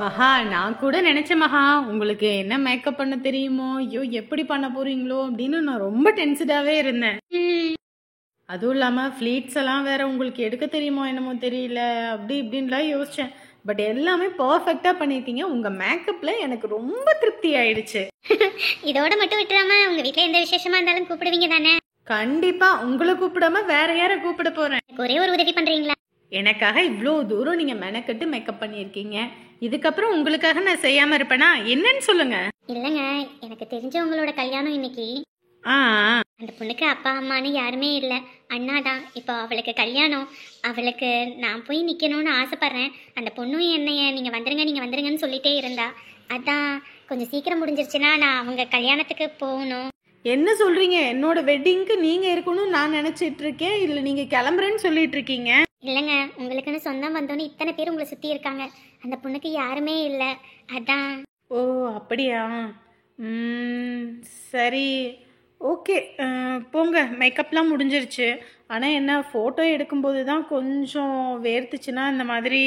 மகா, நான் கூட நினைச்சேன் மகா, உங்களுக்கு என்ன மேக்கப் பண்ண தெரியுமோ, ஐயோ எப்படி பண்ண போறீங்களோ அப்படின்னு நான் ரொம்ப டென்ஷனாவே இருந்தேன். அதுவும் இல்லாம ஃபிளீட்ஸ் எல்லாம் வேற உங்களுக்கு எடுக்க தெரியுமோ என்னமோ தெரியல, அப்படி இப்படின்லாம் யோசிச்சேன். பட் எல்லாமே பர்ஃபெக்டா பண்ணிருக்கீங்க. உங்க மேக்கப்ல எனக்கு ரொம்ப திருப்தி ஆயிடுச்சு. இதோட மட்டும் விட்டுறாம உங்க வீட்ல எந்த விசேஷமா இருந்தாலும் கூப்பிடுவீங்க தானே? கண்டிப்பா உங்களை கூப்பிடாம வேற யார கூப்பிட போறேன். ஒரே ஒரு உதவி பண்றீங்களா? எனக்காக இவ்வளோ தூரம் நீங்க மெனக்கட்டு மேக்கப் பண்ணியிருக்கீங்க. இதுக்கப்புறம் உங்களுக்காக நான் செய்யாம இருப்பேனா? என்னன்னு சொல்லுங்க. இல்லங்க, எனக்கு தெரிஞ்சவங்களோட கல்யாணம் இன்னைக்கு. ஆ அந்த பொண்ணுக்கு அப்பா அம்மான்னு யாருமே இல்லை, அண்ணா தான். இப்போ அவளுக்கு கல்யாணம், அவளுக்கு நான் போய் நிற்கணும்னு ஆசைப்பட்றேன். அந்த பொண்ணும் என்னைய நீங்கள் வந்துருங்கன்னு சொல்லிட்டே இருந்தா. அதான் கொஞ்சம் சீக்கிரம் முடிஞ்சிருச்சுன்னா நான் அவங்க கல்யாணத்துக்கு போகணும். என்ன சொல்றீங்க? என்னோட வெட்டிங்க்கு நீங்க இருக்கணும்னு நான் நினைச்சிட்டு இருக்கேன், இல்ல நீங்க கிளம்புறேன்னு சொல்லிட்டு இருக்கீங்க. இல்லைங்க, உங்களுக்குன்னு சொந்தம் வந்தோன்னு இத்தனை பேர் உங்களை சுற்றி இருக்காங்க, அந்த பொண்ணுக்கு யாருமே இல்லை, அதான். ஓ அப்படியா? சரி, ஓகே. போங்க, மேக்கப்லாம் முடிஞ்சிருச்சு. ஆனால் என்ன, ஃபோட்டோ எடுக்கும்போது தான் கொஞ்சம் வேர்த்துச்சுன்னா இந்த மாதிரி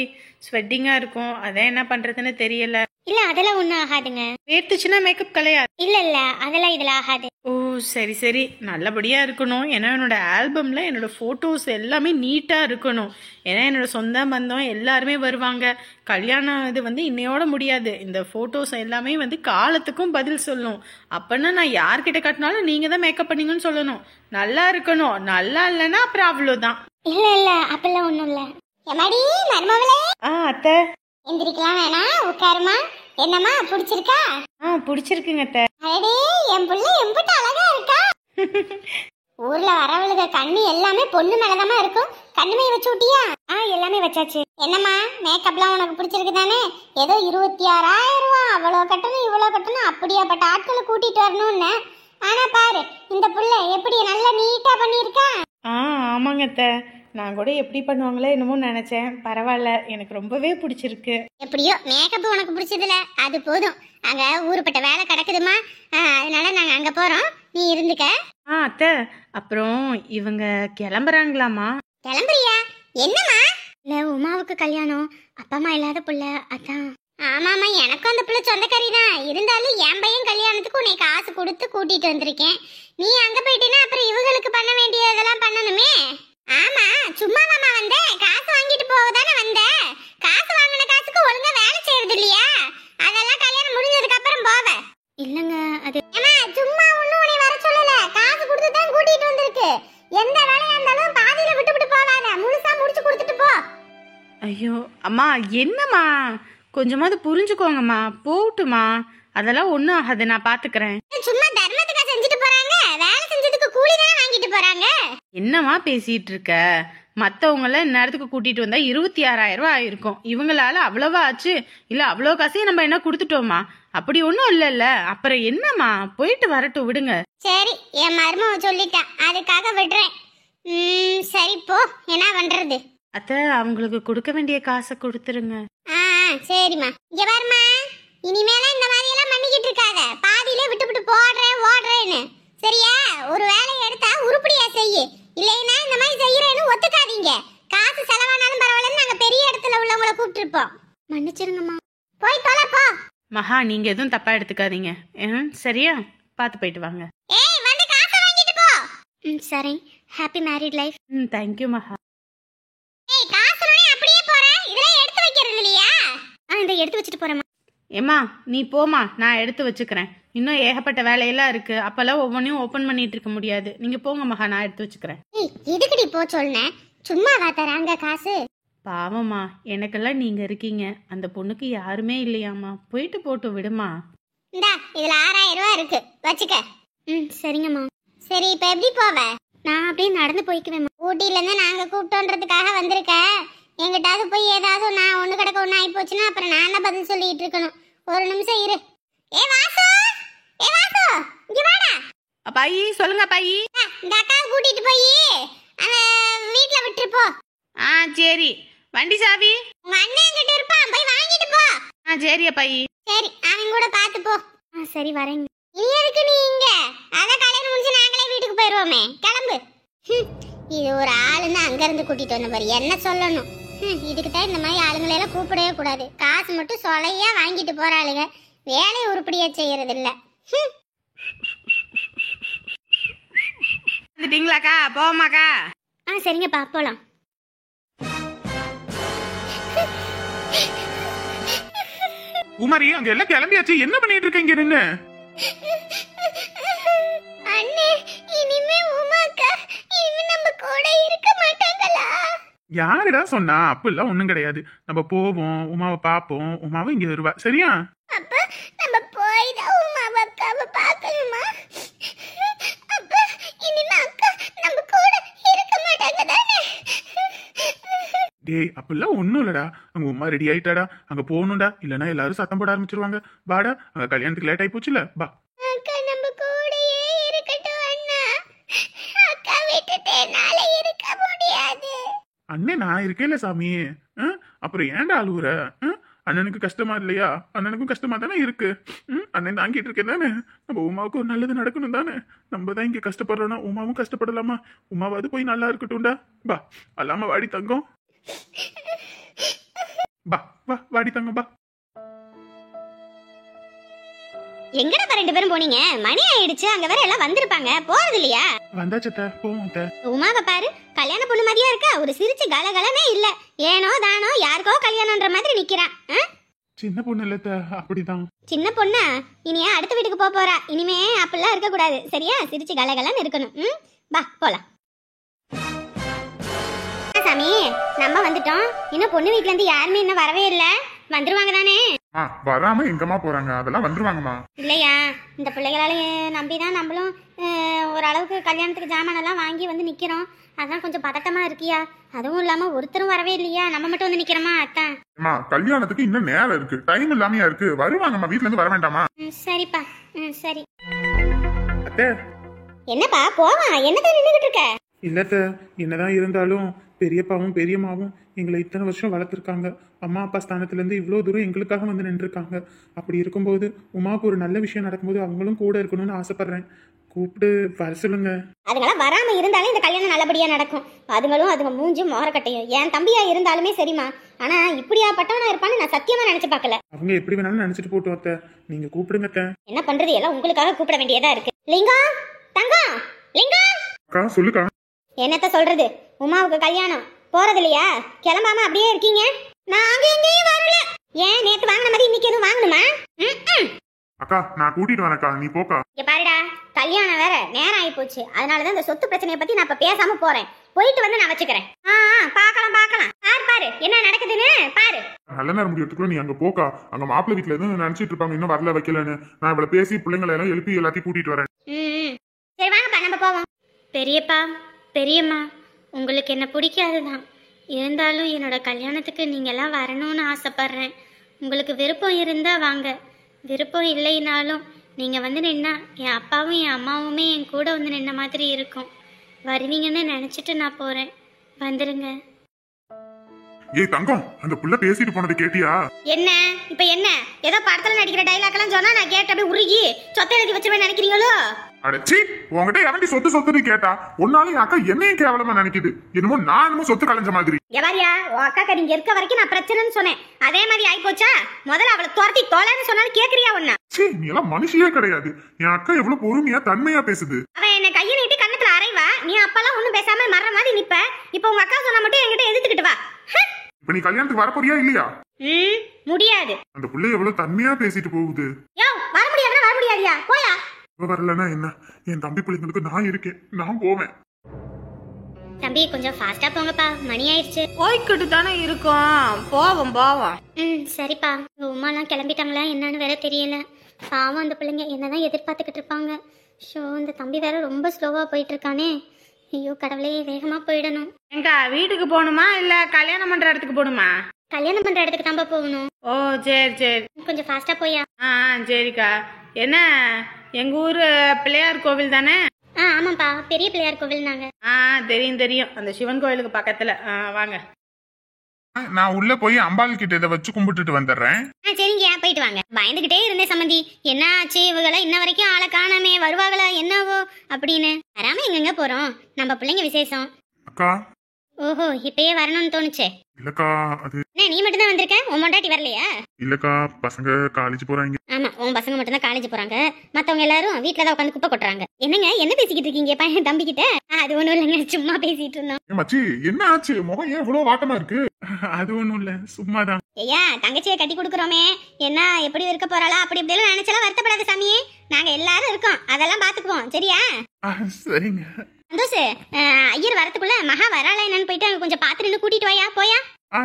ஸ்வெட்டிங்காக இருக்கும். அதான் என்ன பண்ணுறதுன்னு தெரியல. இல்லை அதெல்லாம் ஒன்றும் ஆகாதுங்க. வேர்த்துச்சுன்னா மேக்கப் கலையாது. இல்லை அதெல்லாம் இதில் ஆகாது. ஓ சரி சரி, நல்லபடியாக இருக்கணும். ஏன்னா என்னோட ஆல்பமில் என்னோட ஃபோட்டோஸ் எல்லாமே நீட்டாக இருக்கணும். ஏன்னா என்னோட சொந்த பந்தம் எல்லாருமே வருவாங்க. கல்யாணம் இது வந்து இன்னையோட முடியாது. இந்த ஃபோட்டோஸ் எல்லாமே வந்து காலத்துக்கும் பதில் சொல்லும். அப்போன்னா நான் யார்கிட்ட கட்டினாலும் நீங்கள் தான் மேக்கப் பண்ணீங்கன்னு சொல்லணும். நல்லா இருக்கணும். நல்லா இல்லைன்னா அப்புறம் அவ்வளோதான். இல்லை அப்பெல்லாம் ஒன்றும் இல்லை. எம்மாடி மருமகளே. அத்தை. எந்திரிக்கலாம் வேணா, உட்காருமா. என்னம்மா பிடிச்சிருக்கா? பிடிச்சிருக்குங்க அத்தை. அடடே, என் புள்ள எம்பிட்டு அழகா இருக்கா. ஊர்ல வரவளுக கண்ணு எல்லாமே பொண்ணு மேலதாமா இருக்கும். கண்ணுமே வச்சு விட்டியா? எல்லாமே வச்சாச்சு. என்னம்மா மேக்கப்லாம் உனக்கு பிடிச்சிருக்கு தானே? ஏதோ 26,000 ரூபா, அவ்வளோ கட்டணும் இவ்வளோ கட்டணும், அப்படியாப்பட்ட ஆட்களை கூட்டிட்டு வரணும்னு. ஆனா பாரு, இந்த புள்ள எப்படி நல்லா நீட்டா பண்ணியிருக்கா. ஆமாங்க அத்தை. நான் கூட எப்படி பண்ணுவாங்களோ என்னமோ நினைச்சேன். பரவாயில்ல, எனக்கு ரொம்பவே பிடிச்சிருக்கு. எப்படியோ மேக்கப் உனக்கு பிடிச்சதுல அது போதும். அங்க ஊருப்பட்ட வேலை கிடக்குதுமா, அதனால நாங்க அங்க போறோம், நீ இருந்துக்க. அத்தை, அப்புறம் இவங்க கிளம்புறாங்களாமா? கிளம்புறியா? என்னம்மா? இல்ல, உமாவுக்கு கல்யாணம், அப்பா அம்மா இல்லாத புள்ள, அதான். ஆமாமா, எனக்கும் அந்த புள்ள சொந்தக்காரி தான். இருந்தாலும் என் பையன் கல்யாணத்துக்கு உன்னை காசு கொடுத்து கூட்டிட்டு வந்திருக்கேன். நீ அங்க போயிட்டீன்னா அப்புறம் இவங்களுக்கு பண்ண வேண்டியதெல்லாம் பண்ணணுமே. ஆமா, சும்மா மாமா வந்த காசு வாங்கிட்டு போகதானே வந்த. காசு வாங்கின காசுக்கு ஒழுங்கா வேலை செய்யறது இல்லையா? அதெல்லாம் கல்யாணம் முடிஞ்சதுக்கு அப்புறம் போவ. இல்லங்க, அது சும்மா ஒண்ணும் உன்னை வர சொல்லல. காசு கொடுத்து தான் கூட்டிட்டு வந்திருக்கு. எந்த வேலையா இருந்தாலும் பாதியில விட்டு போகாத, முழுசா முடிச்சு கொடுத்துட்டு போ. ஐயோ அம்மா, என்னம்மா, கொஞ்சமாவது புரிஞ்சுக்கோங்கம்மா. போட்டுமா, அதெல்லாம் ஒன்றும் ஆகாது, நான் பாத்துக்கிறேன். சும்மா தர்மத்துக்கா செஞ்சுட்டு போறாங்க, வேலை செஞ்சதுக்கு கூலி தானே வாங்கிட்டு போறாங்க. என்னம்மா பேசிட்டு இருக்க? மற்றவங்கள இந்நேரத்துக்கு கூட்டிட்டு வந்தா 26,000 ரூபாய் ஆயிருக்கும். இவங்களால அவ்வளவா ஆச்சு? இல்ல அவ்வளோ காசையும் நம்ம என்ன கொடுத்துட்டோமா? அப்படி ஒன்றும் இல்லைல்ல. அப்புறம் என்னம்மா, போயிட்டு வரட்டும், விடுங்க. சரி, என் மருமவ சொல்லிட்டா, அதுக்காக விடுறேன். சரி போ, என்ன பண்றது. அத்தை, அவங்களுக்கு கொடுக்க வேண்டிய காசை கொடுத்துருங்க. சரிம்மா. இங்க பாருமா, இனிமேலாம் இந்த மாதிரி எல்லாம் பண்ணிக்கிட்டு இருக்காத. பாதியிலே விட்டு போடுறேன் ஓடுறேன்னு, சரியா? ஒரு வேலையை எடுத்தா உருப்படியா செய்யு, இல்லைன்னா இந்த மாதிரி செய்யறேன்னு ஒத்துக்காதீங்க. காசு செலவானாலும் பரவாயில்லன்னு நாங்க பெரிய இடத்துல உள்ளவங்கள கூப்பிட்டு இருப்போம். மன்னிச்சிருங்கம்மா. போய் தொலை போ. மகா, நீங்க எதுவும் தப்பா எடுத்துக்காதீங்க. சரியா? பார்த்து போயிட்டு வாங்க. ஏய், வந்து காசை வாங்கிட்டு போ. சரி. Happy married life. தேங்க்யூ மகா. ஏய், காசுனே அப்படியே போற, இதெல்லாம் எடுத்து வைக்கிறது இல்லையா? இந்த எடுத்து வச்சிட்டு போறேம்மா. ஏம்மா, நீ போமா, நான் எடுத்து வச்சுக்கிறேன். இன்னும் ஏகப்பட்ட வேலையெல்லாம் இருக்கு. அப்பெல்லாம் ஒவ்வொன்றையும் ஓப்பன் பண்ணிட்டு இருக்க முடியாது. நீங்க போங்க மகா, நான் எடுத்து வச்சுக்கிறேன். ஏய், எதுக்குடி போ சொன்னேன்? சும்மாவா தராங்க காசு? பாவம்மா, எனக்கெல்லாம் நீங்க இருக்கீங்க. அந்த பொண்ணுக்கு யாருமே இல்லையாம்மா. போயிட்டு போட்டு விடுமா. இந்தா, இதுல 6,000 ரூபாய் இருக்கு, வச்சுக்க. சரிங்கம்மா. சரி, இப்ப எப்படி போவ? நான் அப்படியே நடந்து போய்க்குவேன். ஊட்டில இருந்து நாங்க கூப்பிட்டோன்றதுக்காக வந்திருக்க. எங்கிட்டாவது போய் ஏதாவது நான் ஒண்ணு கிடக்க ஒண்ணு ஆகி போச்சுன்னா அப்புறம் நான் தான் பதில் சொல்லிட்டு இருக்கணும். ஒரு நிமிஷம் இரு. ஏ வாசு, இங்க வாடா. அப்பாயி, சொல்லுங்க அப்பாயி. இந்த அக்காவை கூட்டிட்டு போய் வீட்டுல விட்டுரு போ. சரி. வண்டி சாவி உங்க அண்ணன் கிட்ட இருப்பான், போய் வாங்கிட்டு போ. சரி அப்பாயி. சரி, அவன் கூட பாத்து போ. சரி, வரேங்க. இனி எதுக்கு நீ இங்க? அத கல்யாணம் முடிஞ்சு நாங்களே வீட்டுக்கு போயிருவோமே, கிளம்பு. இது ஒரு ஆளுன்னு அங்க இருந்து கூட்டிட்டு வந்த பாரு, என்ன சொல்லணும். இதுக்கு தான் இந்த மாதிரி ஆளுங்களை எல்லாம் கூப்பிடவே கூடாது. காசு மட்டும் சொலையா வாங்கிட்டு போற ஆளுங்க, வேலையை உருப்படியா செய்யறது இல்ல. வந்துட்டீங்களாக்கா? போமாக்கா? சரிங்கப்பா, போலாம். குமாரி, அங்க எல்லாம் கிளம்பியாச்சு, என்ன பண்ணிட்டு இருக்கீங்க நின்னு? அண்ணே, இனிமே உமாக்கா இனிமே நம்ம கூட இருக்க மாட்டாங்களா? யாருடா சொன்னா? அப்பெல்லாம் ஒண்ணும் கிடையாது. நம்ம போவோம், உமாவை பாப்போம், உமாவை இங்க வருவா, சரியா? அப்ப நம்ம போய் தான் உமாவை அக்காவை பார்க்கணுமா? அப்ப இனிமே அக்கா நம்ம கூட இருக்க மாட்டாங்க தானே? டேய், அப்பெல்லாம் ஒண்ணும் இல்லடா. அங்க உமா ரெடி ஆயிட்டாடா, அங்க போகணும்டா. இல்லன்னா எல்லாரும் சத்தம் போட ஆரம்பிச்சிருவாங்க. வாடா, அங்க கல்யாணத்துக்கு லேட் ஆயி போச்சுல, வா. அக்கா நம்ம கூடயே இருக்கட்டும் அண்ணா. அக்கா விட்டுட்டு என்னால இருக்க முடியாது. அண்ணே நான் இருக்கேன்ல சாமி. அப்புறம் ஏன்டா அழுவுற? அண்ணனுக்கு கஷ்டமா இல்லையா? அண்ணனுக்கும் கஷ்டமா தானே இருக்கு. அண்ணன் தாங்கிட்டு இருக்கேன் தானே. நம்ம உமாவுக்கு ஒரு நல்லது நடக்கணும் தானே. நம்ம தான் இங்க கஷ்டப்படுறோம்னா உமாவும் கஷ்டப்படலாமா? உமாவது போய் நல்லா இருக்கட்டும்டா. வா, அல்லாம வாடி தங்கம். வா வா, வாடி தங்கம், வா. எங்கடா ரெண்டு பேரும் போனீங்க? மணி ஆயிடுச்சு, அங்க வேற எல்லாம் வந்திருப்பாங்க. போறது இல்லையா? வந்தாச்சத்த, போவோம். உமாவை பாரு, கல்யாண பொண்ணு மாதிரியா இருக்கா. ஒரு சிரிச்சு கலகலனே இல்ல. ஏனோ தானோ யாருக்கோ கல்யாணம்ன்ற மாதிரி நிக்கிறான். சின்ன பொண்ணு இல்லத்த, அப்படிதான். சின்ன பொண்ணா? இனியா அடுத்த வீட்டுக்கு போறா. இனிமே அப்படிலாம் இருக்க கூடாது, சரியா? சிரிச்சு கலகலன்னு இருக்கணும். வா போலாம். சாமி, நம்ம வந்துட்டோம். இன்னும் பொண்ணு வீட்ல இருந்து யாருமே இன்னும் வரவே இல்ல. வந்துருவாங்க தானே? வராம எங்கம்மா போறாங்க? அதெல்லாம் வந்துருவாங்கம்மா. இல்லையா, இந்த பிள்ளைகளால நம்பிதான் நம்மளும் ஓரளவுக்கு கல்யாணத்துக்கு ஜாமான் எல்லாம் வாங்கி வந்து நிக்கிறோம். அதான் கொஞ்சம் பதட்டமா இருக்கியா. அதுவும் இல்லாம ஒருத்தரும் வரவே இல்லையா, நம்ம மட்டும் வந்து நிக்கிறோமா. அத்தான் கல்யாணத்துக்கு இன்னும் நேரம் இருக்கு, டைம் இல்லாமையா இருக்கு. வருவாங்கம்மா, வீட்ல இருந்து வர வேண்டாமா? சரிப்பா, சரி. அத்தை, என்னப்பா போவா? என்னதான் நின்னுகிட்டு இருக்க? இல்லத்த, என்னதான் இருந்தாலும் பெரியப்பாவும் பெரியம்மாவும் எங்களை இத்தனை வருஷம் வளர்த்துருக்காங்க. அம்மா அப்பா ஸ்தானத்துல இருந்து இவ்வளோ தூரம் எங்களுக்காக வந்து நின்றுருக்காங்க. அப்படி இருக்கும்போது உமாவுக்கு ஒரு நல்ல விஷயம் நடக்கும்போது அவங்களும் கூட இருக்கணும்னு ஆசைப்படுறேன். கூப்பிட்டு வர சொல்லுங்க. அதுங்களாம் வராம இருந்தாலும் இந்த கல்யாணம் நல்லபடியா நடக்கும். அதுங்களும் அதுங்க மூஞ்சும் மோரக்கட்டையும் என் தம்பியா இருந்தாலுமே சரிமா. ஆனா இப்படியா பட்டவனா இருப்பான்னு நான் சத்தியமா நினைச்சு பார்க்கல. அவங்க எப்படி வேணாலும் நினைச்சிட்டு போட்டோம் அத்தை, நீங்க கூப்பிடுங்க அத்தை. என்ன பண்றது, எல்லாம் உங்களுக்காக கூப்பிட வேண்டியதா இருக்கு. லிங்கம், தங்கம், லிங்கம். அக்கா சொல்லுக்கா. என்னத்த சொல்றது, உமாவுக்கு கல்யாணம். போறது இல்லையா? கிளம்பாம அப்படியே இருக்கீங்க. நாங்க எங்கேயும் வரல. ஏன் நேத்து வாங்கின மாதிரி இன்னைக்கு எதுவும் வாங்கணுமா? அக்கா நான் கூட்டிட்டு வரேன்க்கா, நீ போக்கா. இங்க பாருடா, கல்யாணம் வேற நேரம் ஆகி போச்சு. அதனாலதான் இந்த சொத்து பிரச்சனையை பத்தி நான் இப்ப பேசாம போறேன். போயிட்டு வந்து நான் வச்சுக்கிறேன். பாக்கலாம் பாக்கலாம். பாரு பாரு என்ன நடக்குதுன்னு பாரு. நல்ல நேரம் முடியறதுக்குள்ள நீ அங்க போக்கா. அங்க மாப்பிள்ளை வீட்டுல எதுவும் நினைச்சிட்டு இருப்பாங்க, இன்னும் வரல வைக்கலன்னு. நான் இவ்வளவு பேசி பிள்ளைங்களை எல்லாம் எழுப்பி எல்லாத்தையும் கூட்டிட்டு வரேன். சரி வாங்கப்பா, நம்ம போவோம். பெரியப்பா, பெரியம்மா, உங்களுக்கு என்ன பிடிக்காதுதான். இருந்தாலும் என்னோட கல்யாணத்துக்கு நீங்க எல்லாம் வரணும்னு ஆசைப்படுறேன். உங்களுக்கு விருப்பம் இருந்தா வாங்க, விருப்பம் இல்லைனாலும் நீங்க வந்து நின்னா என் அப்பாவும் என் அம்மாவுமே என் கூட வந்து நின்ன மாதிரி இருக்கும். வருவீங்கன்னு நினைச்சிட்டு நான் போறேன். வந்துருங்க. ஏய் தங்கம், அந்த புள்ள பேசிட்டு போனது கேட்டியா? என்ன இப்ப என்ன ஏதோ படத்துல நடிக்கிற டைலாக் எல்லாம் சொன்னா நான் கேட்டு அப்படியே உருகி சொத்தை எழுதி வச்சுவேன் நினைக்கிறீங்களோ? அடச்சி, உங்ககிட்ட எவண்டி சொத்து சொத்துன்னு கேட்டா ஒன்னாலும் என் அக்கா என்னையும் கேவலமா நினைக்குது. என்னமோ நான் என்னமோ சொத்து கலைஞ்ச மாதிரி. எவாரியா, உன் அக்கா நீங்க இருக்க வரைக்கும் நான் பிரச்சனைன்னு சொன்னேன். அதே மாதிரி ஆயிப்போச்சா? முதல்ல அவளை துரத்தி தொலைன்னு சொன்னாலும் கேக்குறியா ஒண்ணா? சீ, நீ எல்லாம் மனுஷியே கிடையாது. என் அக்கா எவ்வளவு பொறுமையா தன்மையா பேசுது. அவன் என்ன கையை நீட்டி கண்ணத்துல அரைவா, நீ அப்பெல்லாம் ஒண்ணும் பேசாம மற மாதிரி நிப்ப. இப்ப உங்க அக்கா சொன்னா மட்டும் என்கிட்ட எதிர்த்துக்கிட்டு வா. இப்ப நீ கல்யாணத்துக்கு வர போறியா இல்லையா? முடியாது. அந்த புள்ள எவ்வளவு தன்மையா பேசிட்டு போகுது. யோ, வர முடியாதுன்னா வர முடியாதியா, போயா. வரலன்னா என்ன, என் தம்பி பிள்ளைங்களுக்கு நான் இருக்கேன், நான் போவேன். தம்பி கொஞ்சம் ஃபாஸ்டா போங்கப்பா, மணி ஆயிடுச்சு. போய்கிட்டு தானே இருக்கோம், போவோம் போவோம். சரிப்பா. உங்க உமாலாம் கிளம்பிட்டாங்களா என்னன்னு வேற தெரியல. பாவம் அந்த பிள்ளைங்க என்னதான் எதிர்பார்த்துக்கிட்டு இருப்பாங்க. ஷோ, இந்த தம்பி வேற ரொம்ப ஸ்லோவா போயிட்டு இருக்கானே. ஐயோ கடவுளே, வேகமா போயிடணும். எங்க வீட்டுக்கு போகணுமா இல்ல கல்யாணம் பண்ற இடத்துக்கு போகணுமா? கல்யாணம் பண்ற இடத்துக்கு தான்ப்பா போகணும். ஓ சரி சரி, கொஞ்சம் ஃபாஸ்டா போயா. சரிக்கா. என்ன, எங்க ஊரு பிள்ளையார் கோவில் தானே? ஆமாப்பா, பெரிய பிள்ளையார் கோவில் நாங்க. தெரியும் தெரியும், அந்த சிவன் கோவிலுக்கு பக்கத்துல. வாங்க. நான் உள்ள போய் அம்பாள் கிட்ட இதை வச்சு கும்பிட்டுட்டு வந்துடுறேன். சரிங்க, போயிட்டு வாங்க. பயந்துகிட்டே இருந்தேன் சம்மந்தி, என்ன ஆச்சு இவங்கள இன்ன வரைக்கும் ஆளை காணாமே, வருவாங்களா என்னவோ அப்படின்னு. வராம எங்கெங்க போறோம், நம்ம பிள்ளைங்க விசேஷம். அக்கா. ஓஹோ, இப்பயே வரணும்னு தோணுச்சே. இல்லக்கா அது என்ன நீ மட்டும் தான் வந்திருக்க? உன் பொண்டாட்டி வரலையா? இல்லக்கா பசங்க காலேஜ் போறாங்க. ஆமா, உன் பசங்க மட்டும் தான் காலேஜ் போறாங்க. மத்தவங்க எல்லாரும் வீட்ல தான் உட்காந்து குப்பை கொட்டுறாங்க. என்னங்க என்ன பேசிக்கிட்டு இருக்கீங்க பையன் தம்பி கிட்ட? அது ஒண்ணும் இல்லைங்க, சும்மா பேசிட்டு இருந்தோம். மச்சி என்ன ஆச்சு? முகம் ஏன் இவ்வளவு வாட்டமா இருக்கு? அது ஒண்ணும் இல்ல, சும்மாதான். ஐயா, தங்கச்சியை கட்டி கொடுக்குறோமே, என்ன எப்படி இருக்க போறாளா அப்படி இப்படி நினைச்சலாம் வருத்தப்படாத சாமியே. நாங்க எல்லாரும் இருக்கோம், அதெல்லாம் பாத்துக்குவோம் சரியா? சரிங்க. சந்தோஷ், ஐயர் வரத்துக்குள்ள மகா வராளா என்னன்னு போயிட்டு அங்க கொஞ்சம் பாத்து நின்னு கூட்டிட்டு வாயா. போயா?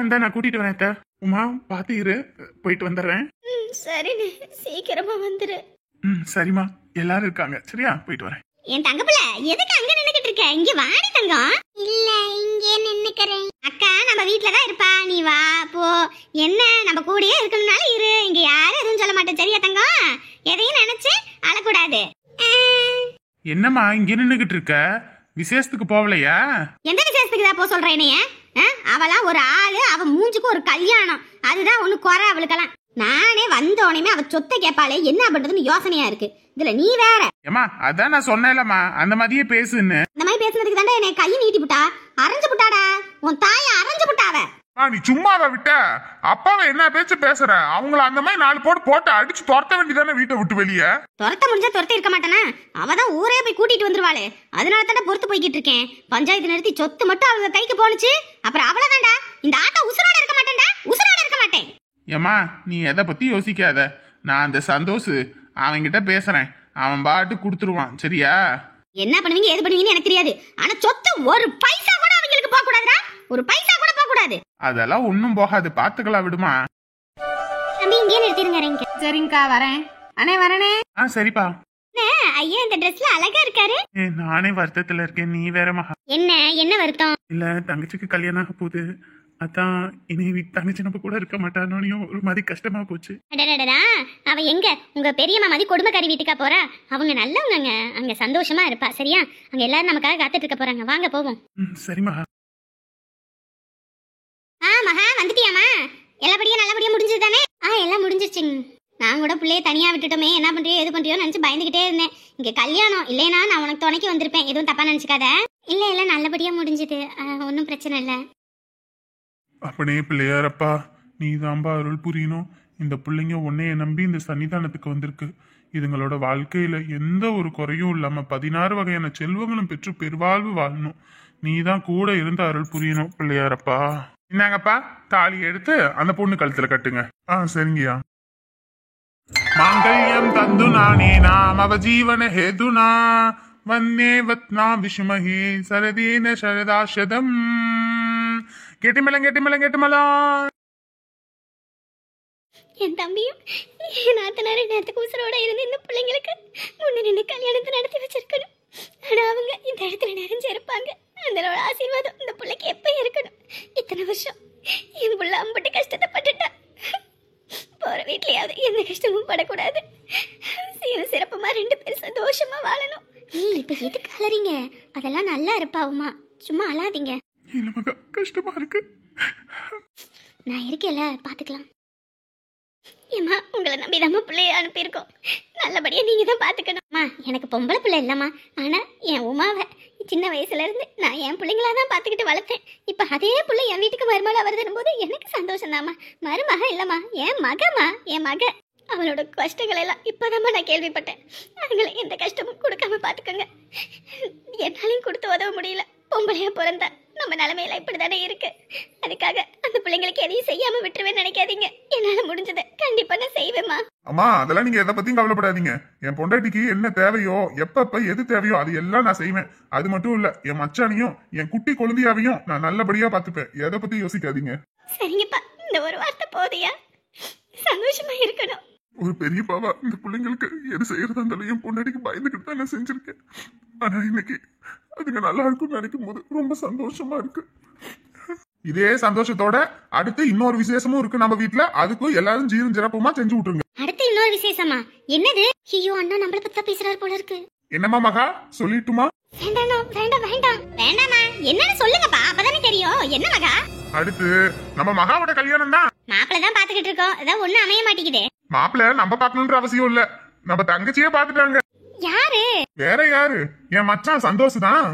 இந்த நான் கூட்டிட்டு வரேன் அத்தை. உமா பாத்து இரு, போயிட்டு வந்துடுறேன். சரிண்ணே, சீக்கிரமா வந்துரு. சரிம்மா, எல்லாரும் இருக்காங்க சரியா? போயிட்டு வரேன். என் தங்க பிள்ளை எதுக்கு அங்க நின்னுகிட்டு இருக்க? இங்க வாடி தங்கம். இல்ல, இங்க நின்னுக்கறேன். அக்கா நம்ம வீட்ல தான் இருப்பா, நீ வா போ. என்ன நம்ம கூடயே இருக்கணும்னால இரு, இங்க யாரும் எதுவும் சொல்ல மாட்டேன் சரியா தங்கம்? எதையும் நினைச்சு அழக்கூடாது. என்னம்மா இங்க நின்னுகிட்டு இருக்க? விசேஷத்துக்கு போகலையா? எந்த விசேஷத்துக்கு தான் போ சொல்றேன் என்னைய? அவளா ஒரு ஆளு, அவ மூஞ்சுக்கு ஒரு கல்யாணம், அதுதான் ஒண்ணு குறை அவளுக்கெல்லாம். நானே வந்தோடனே அவ சொத்தை கேட்பாளே, என்ன பண்றதுன்னு யோசனையா இருக்கு. இதுல நீ வேற. ஏமா அதான் நான் சொன்னேன்லம்மா, அந்த மாதிரியே பேசுன்னு. இந்த மாதிரி பேசுனதுக்கு தாண்டா என்னை கையை நீட்டி புட்டா, அரைஞ்சு புட்டாடா, உன் தாயை அரைஞ்சு புட்டாவ. நீ சும்மாவை விட்ட அப்பாவை என்ன பேச்சு பேசுற? அவங்கள அந்த மாதிரி 4 போட்டு அடிச்சு துரத்த வேண்டியதானே வீட்டை விட்டு வெளியே. துரத்த முடிஞ்சா துரத்தி இருக்க மாட்டானா? அவதான் ஊரே போய் கூட்டிட்டு வந்துருவாளே, அதனால தாண்டா பொறுத்து போய்கிட்டு இருக்கேன். பஞ்சாயத்து நிறுத்தி சொத்து மட்டும் அவங்க கைக்கு போனுச்சு, அப்புறம் அவ்வளவுதான்டா. இந்த ஆட்டா உசுரோட இருக்க மாட்டேன்டா, உசுரோட இருக்க மாட்டேன். ஏமா நீ எதை பத்தி யோசிக்காத, நான் அந்த சந்தோஷ் அவன்கிட்ட பேசுறேன், அவன் பாட்டு குடுத்துருவான் சரியா? என்ன பண்ணுவீங்க ஏது பண்ணுவீங்கன்னு எனக்கு தெரியாது, ஆனா சொத்து ஒரு பைசா கூட அவங்களுக்கு போக கூடாதுடா, ஒரு பைசா கூட போக கூடாது. அதெல்லாம் ஒண்ணும் போகாது, பாத்துக்கலாம் விடுமா. தம்பி இங்கே நிறுத்திருங்க. சரிங்கக்கா வரேன். அண்ணே வரனே. சரிப்பா. ஐயா இந்த ட்ரெஸ்ல அழகா இருக்காரு. நானே வருத்தத்துல இருக்கேன், நீ வேற மகா. என்ன வருத்தம்? இல்ல தங்கச்சிக்கு கல்யாணம் ஆக போகுது, அதான் இனி தங்கச்சி நம்ம கூட இருக்க மாட்டானோனையும் ஒரு மாதிரி கஷ்டமா போச்சு. அடடடடா, அவ எங்க உங்க பெரியம்மா மாதிரி குடும்பக்காரி வீட்டுக்கா போறா? அவங்க நல்லவங்க, அங்க சந்தோஷமா இருப்பா சரியா? அங்க எல்லாரும் நமக்காக காத்துட்டு இருக்க போறாங்க, வாங்க போவோம். சரிம்மா. மகா வந்துட்டியாமா? எல்லாபடியும் நல்லபடியா முடிஞ்சது தானே? எல்லாம் முடிஞ்சிருச்சுங்க. நான் கூட பிள்ளைய தனியா விட்டுட்டோமே, என்ன பண்றியோ எது பண்றியோ நினைச்சு பயந்துகிட்டே இருந்தேன். இங்க கல்யாணம் இல்லைன்னா நான் உனக்கு துணைக்கு வந்திருப்பேன், எதுவும் தப்பா நினைச்சுக்காத. இல்ல நல்லபடியா முடிஞ்சது, ஒன்னும் பிரச்சனை இல்ல. அப்படியே பிள்ளையாரப்பா, நீ தான்பா அருள் புரியணும். இந்த பிள்ளைங்க உன்னைய நம்பி இந்த சன்னிதானத்துக்கு வந்திருக்கு. இதுங்களோட வாழ்க்கையில எந்த ஒரு குறையும் இல்லாம 16 வகையான செல்வங்களும் பெற்று பெருவாழ்வு வாழணும். நீ தான் கூட இருந்த அருள் புரியணும் பிள்ளையாரப்பா. என்னங்கப்பா, தாலி எடுத்து அந்த பொண்ணு கழுத்துல கட்டுங்க. சரிங்கய்யா. மாங்கல்யம் தந்து நானே நாம் அவ ஜீவன ஹேதுனா வன்னே வத்னா விஷ்மஹி சரதீன சரதாஷதம். கெட்டிமலம். என் தம்பியும் நாத்தனார நேரத்துக்கு உசுரோட இருந்து இந்த பிள்ளைங்களுக்கு முன்ன நின்று கல்யாணத்தை நடத்தி வச்சிருக்கணும். ஆனா அவங்க இந்த இடத்துல நிறைஞ்சு இருப்பாங்க. அந்த ஆசீர்வாதம் இந்த பிள்ளைக்கு எப்ப இருக்கணும். இத்தனை வருஷம் என் பிள்ளை அம்பட்டு கஷ்டத்தை பட்டுட்டா. போற வீட்லயாவது எந்த கஷ்டமும் படக்கூடாது. சிறப்புமா 2 பேரும் சந்தோஷமா வாழணும். இப்ப எதுக்கு அலறீங்க? அதெல்லாம் நல்லா இருப்பாவுமா, சும்மா அழாதீங்க. கஷ்டமா இருக்கு. நான் இருக்கேன்ல, பாத்துக்கலாம். ஏம்மா, உங்களை நம்பி நம்ம பிள்ளைய அனுப்பியிருக்கோம், நல்லபடியா நீங்க தான் பாத்துக்கணும்மா. எனக்கு பொம்பளை பிள்ளை இல்லம்மா, ஆனா என் உமாவை சின்ன வயசுல இருந்து நான் என் பிள்ளைங்களா தான் பாத்துக்கிட்டு வளர்த்தேன். இப்ப அதே பிள்ளை என் வீட்டுக்கு மருமகளா வருதுன்னு போது எனக்கு சந்தோஷம் தாம்மா. மருமக இல்லம்மா, என் மகம்மா, என் மக. அவளோட கஷ்டங்கள் எல்லாம் இப்பதாம்மா நான் கேள்விப்பட்டேன். அதுங்களை எந்த கஷ்டமும் கொடுக்காம பாத்துக்கோங்க. என்னாலையும் கொடுத்து உதவ முடியல. பொம்பளையா பிறந்தா நம்ம நிலைமையில இப்படிதானே இருக்கு. அதுக்காக அந்த பிள்ளைங்களுக்கு எதையும் செய்யாம விட்டுருவேன்னு நினைக்காதீங்க. என்னால முடிஞ்சதை கண்டிப்பா நான் செய்வேம்மா. அம்மா அதெல்லாம் நீங்க எதை பத்தியும் கவலைப்படாதீங்க. என் பொண்டாட்டிக்கு என்ன தேவையோ, எப்ப எது தேவையோ அது எல்லாம் நான் செய்வேன். அது மட்டும் இல்ல, என் மச்சானையும் என் குட்டி குழந்தையாவையும் நான் நல்லபடியா பாத்துப்பேன். எதை பத்தி யோசிக்காதீங்க. சரிங்கப்பா, இந்த ஒரு வார்த்தை போதியா? சந்தோஷமா இருக்கணும். ஒரு பெரிய பாவா இந்த பிள்ளைங்களுக்கு எது செய்யறதா இருந்தாலும் என் பொண்டாட்டிக்கு பயந்துக்கிட்டு தான் நான் செஞ்சிருக்கேன். ஆனா இன்னைக்கு அதுங்க நல்லா இருக்கும்னு நினைக்கும் போது ரொம்ப சந்தோஷமா இருக்கு. இதே சந்தோஷத்தோட அடுத்து இன்னொரு விசேஷமும் இருக்கு நம்ம வீட்டுல. அதுக்கும் எல்லாரும் ஜீவன் சிறப்புமா செஞ்சு விட்டுருங்க. அடுத்து இன்னொரு விசேஷமா? என்னது? ஐயோ அண்ணா நம்மள பத்தி பேசுறாரு போல இருக்கு. என்னமா மகா, சொல்லிட்டுமா? வேண்டாமா, என்னன்னு சொல்லுங்கப்பா, அப்பதானே தெரியும். என்ன மகா? அடுத்து நம்ம மகாவோட கல்யாணம் தான். மாப்பிள்ள தான் பாத்துக்கிட்டு இருக்கோம், அதான் ஒண்ணு அமைய மாட்டேங்குது. மாப்பிள்ள நம்ம பாக்கணும்ன்ற அவசியம் இல்ல, நம்ம தங்கச்சியே பாத்துட்டாங்க. யாரு? வேற யாரு, என் மச்சான் சந்தோஷ் தான்.